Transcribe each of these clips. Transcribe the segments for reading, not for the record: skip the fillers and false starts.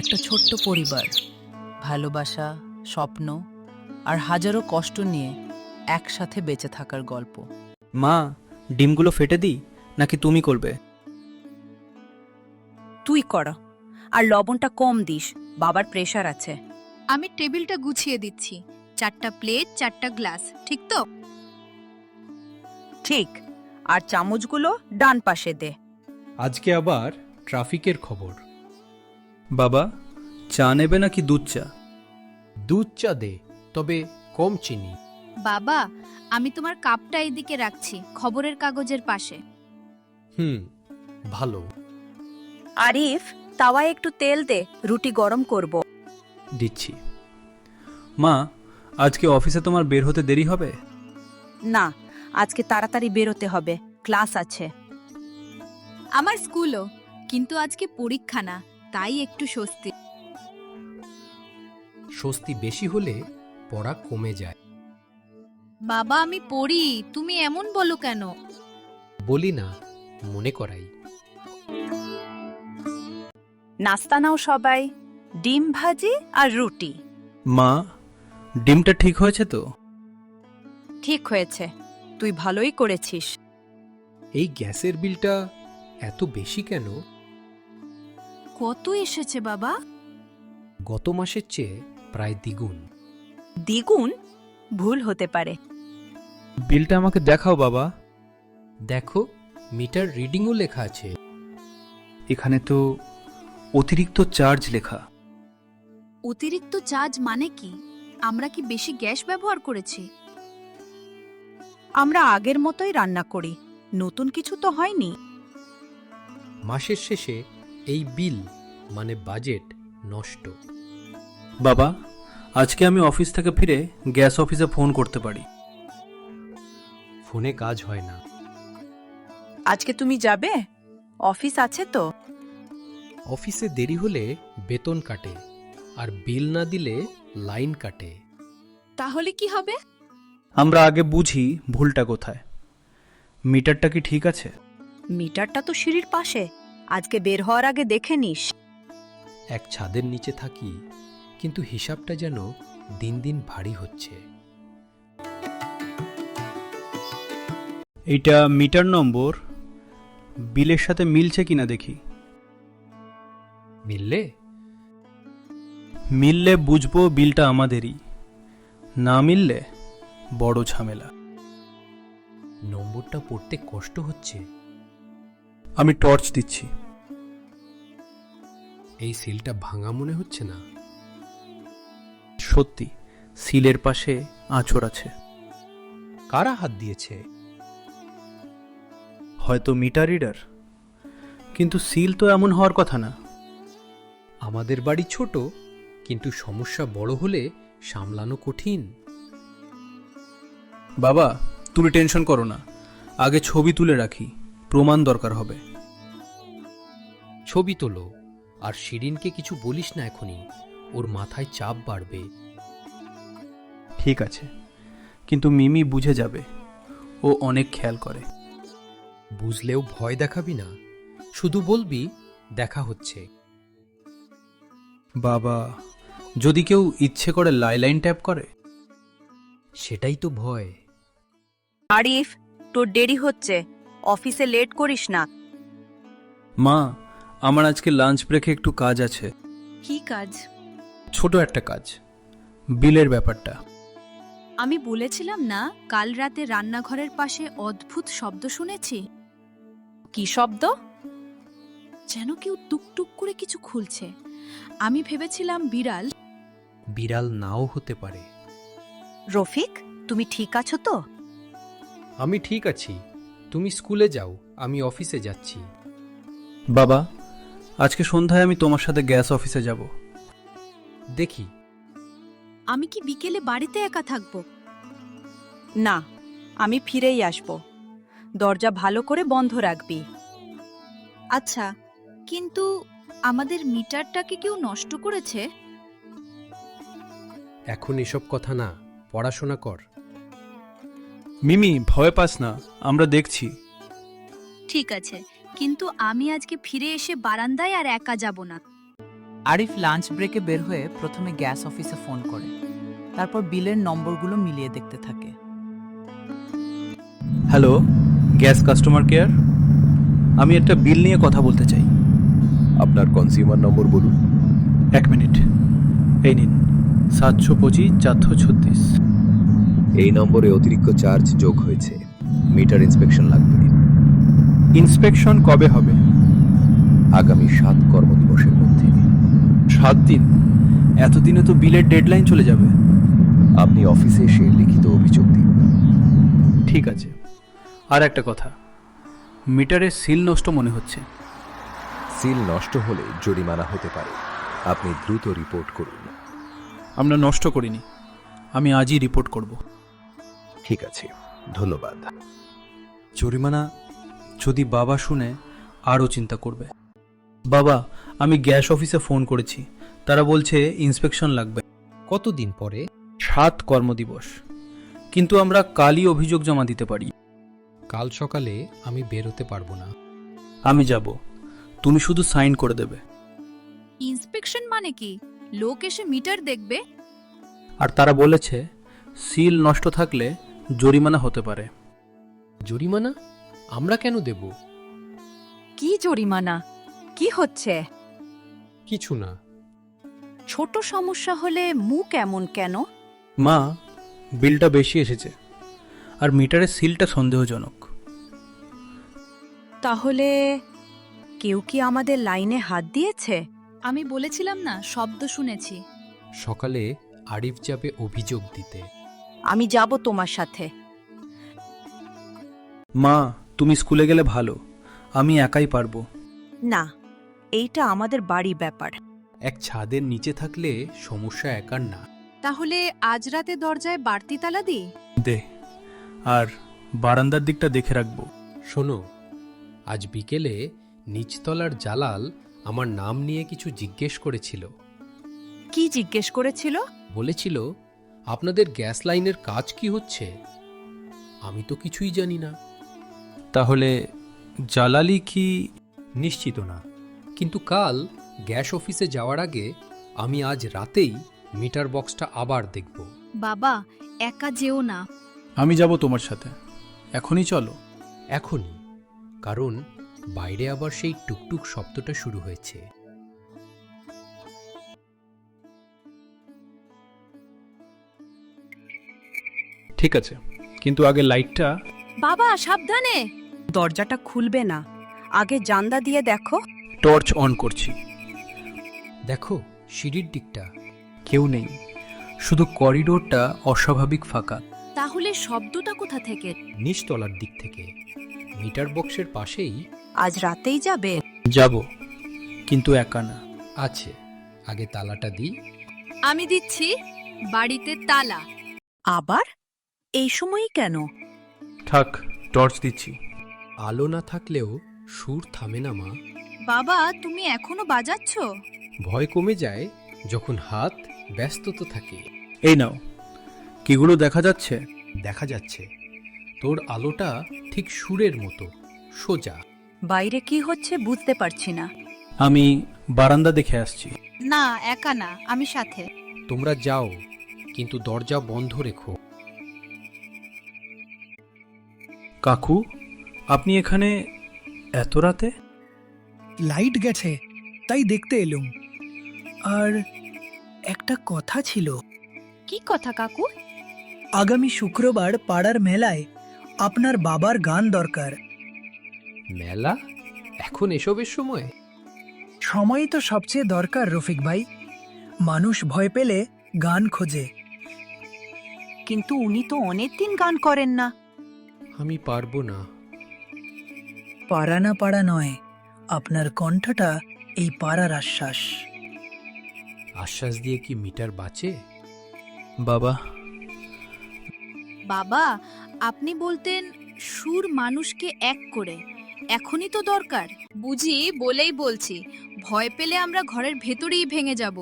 একটা ছোট্ট পরিবার, ভালোবাসা, স্বপ্ন আর হাজারো কষ্ট নিয়ে একসাথে বেঁচে থাকার গল্প। মা, ডিমগুলো ফেটে দিই নাকি তুমি করবে? তুই কর, আর লবণটা কম দিস, বাবার প্রেশার আছে। আমি টেবিলটা গুছিয়ে দিচ্ছি। 4টা প্লেট, 4টা গ্লাস, ঠিক তো? ঠিক, আর চামচগুলো ডান পাশে দে। আজকে আবার ট্রাফিকের খবর। বাবা, চা নেবে নাকি দুধ চা? দুধ চা দে, তবে কম চিনি। বাবা, আমি তোমার কাপটা এদিকে রাখছি, খবরের কাগজের পাশে। ভালো। আরিফ, তাওয়ায় একটু তেল দে, রুটি গরম করব। দিচ্ছি। মা, আজকে অফিসে তোমার বের হতে দেরি হবে? না, আজকে তাড়াতাড়ি বেরোতে হবে, ক্লাস আছে। আমার স্কুলও, কিন্তু আজকে পরীক্ষা না, তাই একটু স্বস্তি। স্বস্তি বেশি হলে পড়া কমে যায়। বাবা, আমি পড়ি, তুমি এমন বলো কেন? বলি না, মনে করাই। নাস্তা নাও সবাই, ডিম ভাজি আর রুটি। মা, ডিমটা ঠিক হয়েছে তো? ঠিক হয়েছে, তুই ভালোই করেছিস। এই গ্যাসের বিলটা এত বেশি কেন? কত এসেছে বাবা? গত মাসের চেয়ে প্রায় দ্বিগুণ। দ্বিগুণ? ভুল হতে পারে। বিলটা আমাকে দেখাও বাবা। দেখো, মিটার রিডিংও লেখা আছে। এখানে তো অতিরিক্ত চার্জ লেখা। অতিরিক্ত চার্জ মানে কি? আমরা কি বেশি গ্যাস ব্যবহার করেছি? আমরা আগের মতোই রান্না করি, নতুন কিছু তো হয়নি। মাসের শেষে এই বিল মানে বাজেট নষ্ট। বাবা, আজকে আমি অফিস থেকে ফিরে গ্যাস অফিসে ফোন করতে পারি? ফোনে কাজ হয় না। আজকে তুমি যাবে? অফিস আছে তো? অফিসে দেরি হলে বেতন কাটে, আর বিল না দিলে লাইন কাটে। তাহলে কি হবে? আমরা আগে বুঝি ভুলটা কোথায়। মিটারটা কি ঠিক আছে? মিটারটা তো সিঁড়ির পাশে, আজকে বের হওয়ার আগে দেখে নিস। এক ছাদের নিচে থাকি, কিন্তু হিসাবটা যেন দিন দিন ভারী হচ্ছে। এইটা মিটার নম্বর, বিলের সাথে মিলছে কিনা দেখি। মিললে? মিললে বুঝবো বিলটা আমাদেরই, না মিললে বড় ঝামেলা। নম্বরটা পড়তে কষ্ট হচ্ছে। আমি টর্চ দিচ্ছি। এই সিলটা ভাঙা মনে হচ্ছে না। সত্যি, সিলের পাশে আঁচড় আছে। কারা হাত দিয়েছে? হয়তো মিটার রিডার, কিন্তু সিল তো এমন হওয়ার কথা না। আমাদের বাড়ি ছোট, কিন্তু সমস্যা বড় হলে সামলানো কঠিন। বাবা, তুমি টেনশন করো না, আগে ছবি তুলে রাখি, প্রমাণ দরকার হবে। ছবি তোলো, আর শিরিনকে কিছু বলিস না এখনই, ওর মাথায় চাপ বাড়বে। ঠিক আছে, কিন্তু মিমি বুঝে যাবে, ও অনেক খেয়াল করে। বুঝলেও ভয় দেখাবি না, শুধু বলবি দেখা হচ্ছে। বাবা, যদি কেউ ইচ্ছে করে লাইন ট্যাপ করে? সেটাই তো ভয়। আরিফ, তোর দেরি হচ্ছে, অফিসে লেট করিস না। মা, আমার আজকে লাঞ্চ ব্রেকে একটু কাজ আছে। কি কাজ? ছোট একটা কাজ, বিলের ব্যাপারটা। আমি বলেছিলাম না, কাল রাতে রান্নাঘরের পাশে অদ্ভুত শব্দ শুনেছি। কি শব্দ? যেন কেউ টুকটুক করে কিছু খুলছে। আমি ভেবেছিলাম বিড়াল। বিড়াল নাও হতে পারে। রফিক, তুমি ঠিক আছো তো? আমি ঠিক আছি, তুমি স্কুলে যাও, আমি অফিসে যাচ্ছি। বাবা, আজকে সন্ধ্যায় আমি তোমার সাথে গ্যাস অফিসে যাব। দেখি। আমি কি বিকেলে বাড়িতে একা থাকবো? না, আমি ফিরেই আসব। দরজা ভালো করে বন্ধ রাখবি। আচ্ছা, কিন্তু আমাদের মিটারটাকে কেউ নষ্ট করেছে? এখন এসব কথা না, পড়াশোনা কর। মিমি, ভয় পাস না, আমরা দেখছি। ঠিক আছে, কিন্তু আমি আজকে ফিরে এসে বারান্দায় আর একা যাব না। আরিফ লাঞ্চ ব্রেকে বের হয়ে প্রথমে গ্যাস অফিসে ফোন করে, তারপর বিলের নম্বরগুলো মিলিয়ে দেখতে থাকে। Hello, gas customer care. আমি একটা বিল নিয়ে কথা বলতে চাই। আপনার কনজিউমার নম্বর বলুন। 1 মিনিট, এই নিন, 725-436। এই নম্বরে অতিরিক্ত চার্জ যোগ হয়েছে, মিটার ইন্সপেকশন লাগবে। ইন্সপেকশন কবে হবে? আগামী 7 কর্মদিবসের মধ্যে। 7 দিন? এতদিনে তো বিলের ডেডলাইন চলে যাবে। আপনি অফিসে এসে লিখিত অভিযোগ দিন। ঠিক আছে। আর একটা কথা, মিটারের সিল নষ্ট মনে হচ্ছে। সিল নষ্ট হলে জরিমানা হতে পারে, আপনি দ্রুত রিপোর্ট করুন। আমরা নষ্ট করিনি, আমি আজই রিপোর্ট করব। ঠিক আছে, ধন্যবাদ। জরিমানা যদি বাবা শুনে আরও চিন্তা করবে। বাবা, আমি গ্যাস অফিসে ফোন করেছি, তারা বলছে ইন্সপেকশন লাগবে। কতদিন পরে? 7 কর্মদিবস, কিন্তু আমরা কালই অভিযোগ জমা দিতে পারি। কাল সকালে আমি বেরোতে পারবো না। আমি যাব, তুমি শুধু সাইন করে দেবে। ইন্সপেকশন মানে কি? লোক এসে মিটার দেখবে? আর তারা বলেছে সিল নষ্ট থাকলে জরিমানা হতে পারে। জরিমানা আমরা কেন দেব? কি জরিমানা? কি হচ্ছে? কিছু না। ছোট সমস্যা হলে মুখ এমন কেন? মা, বিলটা বেশি এসেছে আর মিটারের সিলটা সন্দেহজনক। তাহলে কেউ কি আমাদের লাইনে হাত দিয়েছে? আমি বলেছিলাম না, শব্দ শুনেছি। সকালে আরিফ যাবে অভিযোগ দিতে। আমি যাব তোমার সাথে। মা, তুমি স্কুলে গেলে ভালো, আমি একাই পারবো। না, এইটা আমাদের বাড়ি ব্যাপার। এক ছাদের নিচে থাকলে সমস্যা একার না। তাহলে আজ রাতে দরজায় বাড়তি তালা দিই? দে, আর বারান্দার দিকটা দেখে রাখবো। শোনো, আজ বিকেলে নিচতলার জালাল আমার নাম নিয়ে কিছু জিজ্ঞেস করেছিল। কি জিজ্ঞেস করেছিল? বলেছিল আপনাদের গ্যাস লাইনের কাজ কি হচ্ছে। আমি তো কিছুই জানি না। তাহলে জালালি কি? নিশ্চিত না, কিন্তু কাল গ্যাস অফিসে যাওয়ার আগে আমি আজ রাতেই মিটার বক্সটা আবার দেখব। বাবা, একা যেও না। আমি যাব তোমার সাথে, এখনই চলো। এখনই, কারণ বাইরে আবার সেই টুকটুক শব্দটা শুরু হয়েছে। ঠিক আছে, কিন্তু আগে লাইটটা। বাবা, সাবধানে। দরজাটা খুলবে না, আগে জানলা দিয়ে দেখো। টর্চ অন করছি। দেখো সিঁড়ির দিকটা। কেউ নেই, শুধু করিডোরটা অস্বাভাবিক ফাঁকা। তাহলে শব্দটা কোথা থেকে? নিচতলার দিক থেকে, মিটার বক্সের পাশেই। আজ রাতেই যাবে? যাব, কিন্তু একা না। আছে, আগে তালাটা দিই। আমি দিচ্ছি। বাড়িতে তালা। আবার এই সময়ই কেন? থাক, টর্চ দিচ্ছি। আলো না থাকলেও সুর থামে না মা। বাবা, তুমি এখনো বাজাচ্ছ? ভয় কমে যায় যখন হাত ব্যস্তত থাকে। এই নাও, কিগুলো দেখা যাচ্ছে? দেখা যাচ্ছে, তোর আলোটা ঠিক সুরের মতো সোজা। বাইরে কি হচ্ছে বুঝতে পারছি না। আমি বারান্দা দেখে আসছি। না, একা না, আমি সাথে। তোমরা যাও, কিন্তু দরজা বন্ধ রেখো। কাকু, আপনি এখানে এত রাতে? লাইট গেছে, তাই দেখতে এলুম। আর একটা কথা ছিল। কি কথা কাকু? আগামী শুক্রবার পাড়ার মেলায় আপনার বাবার গান দরকার। মেলা? এখন এসবের সময়? সময় তো সবচেয়ে দরকার রফিক ভাই। মানুষ ভয় পেলে গান খোঁজে। কিন্তু উনি তো অনেকদিন গান করেন না। আমি পারবো না। পাড়া না পাড়া নয়, আপনার কণ্ঠটা এই পাড়ার আশ্বাস। আশ্বাস দিয়ে কি মিটার বাঁচে? বাবা, বাবা, আপনি বলতেন সুর মানুষকে এক করে। এখনই তো দরকার। বুঝি বলেই বলছি, ভয় পেলে আমরা ঘরের ভেতরেই ভেঙে যাব।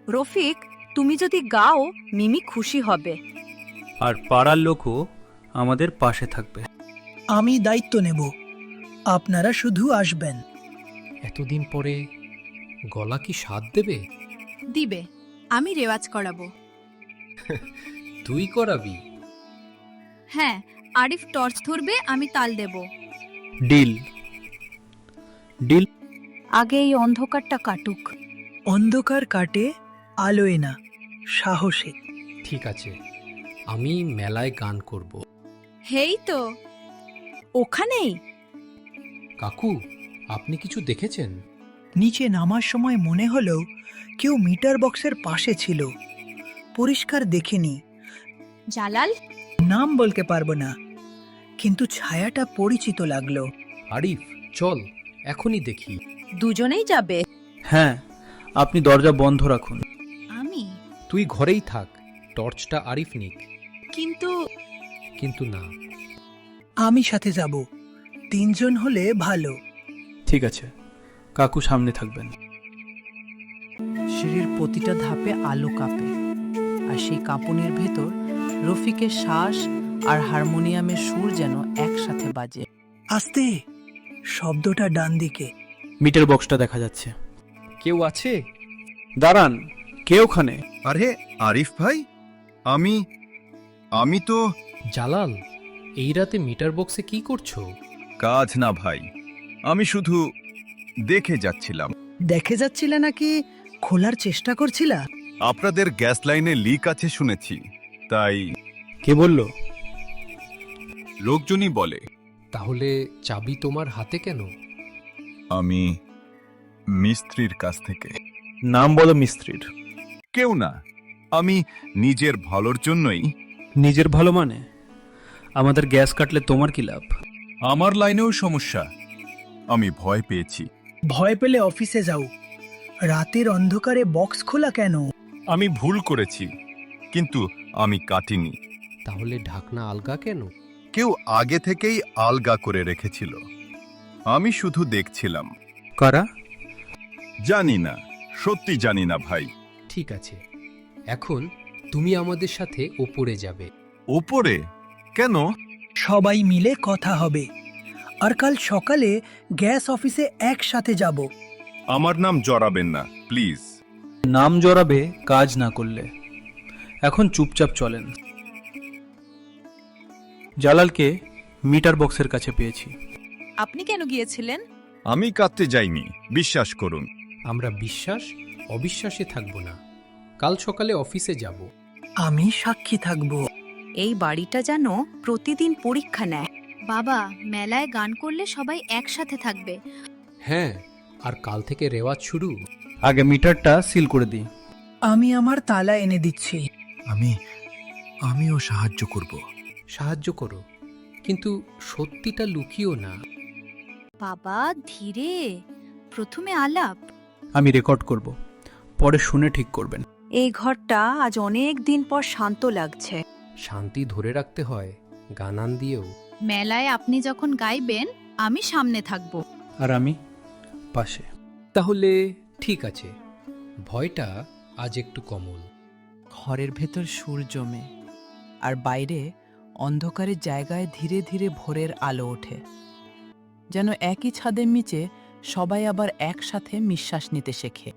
রফিক, তুমি যদি গাও মিমি খুশি হবে। আর পাড়ার লোকও আমাদের পাশে থাকবে। আমি দায়িত্ব নেব, আপনারা শুধু আসবেন। এতদিন পরে গলা কি স্বাদ দেবে? দিবে, আমি রেওয়াজ করাবো। তুই করাবি? হ্যাঁ, আরিফ টর্চ ধরবে, আমি তাল দেব। ডিল। ডিল। আগে এই অন্ধকারটা কাটুক। অন্ধকার কাটে আলোয় না, সাহসে। ঠিক আছে, আমি মেলায় গান করব। হেই তো, ওখানেই কাকু, আপনি কিছু দেখেছেন? নিচে নামার সময় মনে হলো কেউ মিটার বক্সের পাশে ছিল। পরিষ্কার দেখিনি, জালাল, নাম বলতে পারবো না, কিন্তু ছায়াটা পরিচিত লাগলো। আরিফ, চল এখনই দেখি। দুজনেই যাবে। হ্যাঁ, আপনি দরজা বন্ধ রাখুন। আমি তুই ঘরেই থাক, টর্চটা আরিফ নিক। কিন্তু কিন্তু না, আমি সাথে যাব, 3 জন হলে ভালো। ঠিক আছে, কাকু সামনে থাকবেন। সিঁড়ির প্রতিটা ধাপে আলো কাঁপে, আর সেই কাঁপুনির ভেতর রফিকের শ্বাস আর হারমোনিয়ামের সুর যেন একসাথে বাজে। আস্তে, শব্দটা ডান দিকে। মিটার বক্সটা দেখা যাচ্ছে। কেউ আছে? দাঁড়ান, কে ওখানে? আরে আরিফ ভাই, আমি তো জালাল, এই রাতে মিটার বক্সে কি করছো? কাজ না ভাই, আমি শুধু দেখে যাচ্ছিলাম। দেখে যাচ্ছিলা নাকি খোলার চেষ্টা করছিলা? আপনাদের গ্যাস লাইনে লিক আছে শুনেছি, তাই কে বলল? লোকজনই বলে। তাহলে চাবি তোমার হাতে কেন? আমি মিস্ত্রির কাছ থেকে। নাম বলো মিস্ত্রির। কেউ না, আমি নিজের ভালোর জন্যই। নিজের ভালো মানে? আমাদের গ্যাস কাটলে তোমার কি লাভ? আমার লাইনেও সমস্যা, আমি ভয় পেয়েছি। ভয় পেলে অফিসে যাও, রাতের অন্ধকারে বক্স খোলা কেন? আমি ভুল করেছি, কিন্তু আমি কাটিনি। তাহলে ঢাকনা আলগা কেন? কেউ আগে থেকেই আলগা করে রেখেছিল, আমি শুধু দেখছিলাম। কারা? জানি না, সত্যি জানি না ভাই। ঠিক আছে, এখন তুমি আমাদের সাথে ওপরে যাবে। ওপরে কেন? সবাই মিলে কথা হবে, আর কাল সকালে গ্যাস অফিসে একসাথে যাব। আমার নাম জড়াবেন না প্লিজ। নাম জড়াবে কাজ না করলে। এখন চুপচাপ চলেন। জালালকে মিটার বক্সের কাছে পেয়েছি। আপনি কেন গিয়েছিলেন? আমি কাঁদতে যাইনি, বিশ্বাস করুন। আমরা বিশ্বাস অবিশ্বাসে থাকবো না। কাল সকালে অফিসে যাব। আমি সাক্ষী থাকব। এই বাড়িটা যেন প্রতিদিন পরীক্ষা নেয়। বাবা, মেলায় গান করলে সবাই একসাথে থাকবে। হ্যাঁ, আর কাল থেকে রেওয়াজ শুরু। আগে মিটারটা সিল করে দিই। আমি আমার তালা এনে দিচ্ছি। আমিও সাহায্য করব। সাহায্য করো, কিন্তু সত্যিটা লুকিও না। বাবা ধীরে, প্রথমে আলাপ। আমি রেকর্ড করব, পরে শুনে ঠিক করবেন। এই ঘরটা আজ অনেক দিন পর শান্ত লাগছে। শান্তি ধরে রাখতে হয় গানান দিয়েও। মেলায় আপনি যখন গাইবেন, আমি সামনে থাকব। আর আমি পাশে। তাহলে ঠিক আছে, ভয়টা আজ একটু কমল। ঘরের ভেতর সুর জমে, আর বাইরে অন্ধকারের জায়গায় ধীরে ধীরে ভোরের আলো ওঠে, যেন একই ছাদের নিচে সবাই আবার একসাথে নিঃশ্বাস নিতে শেখে।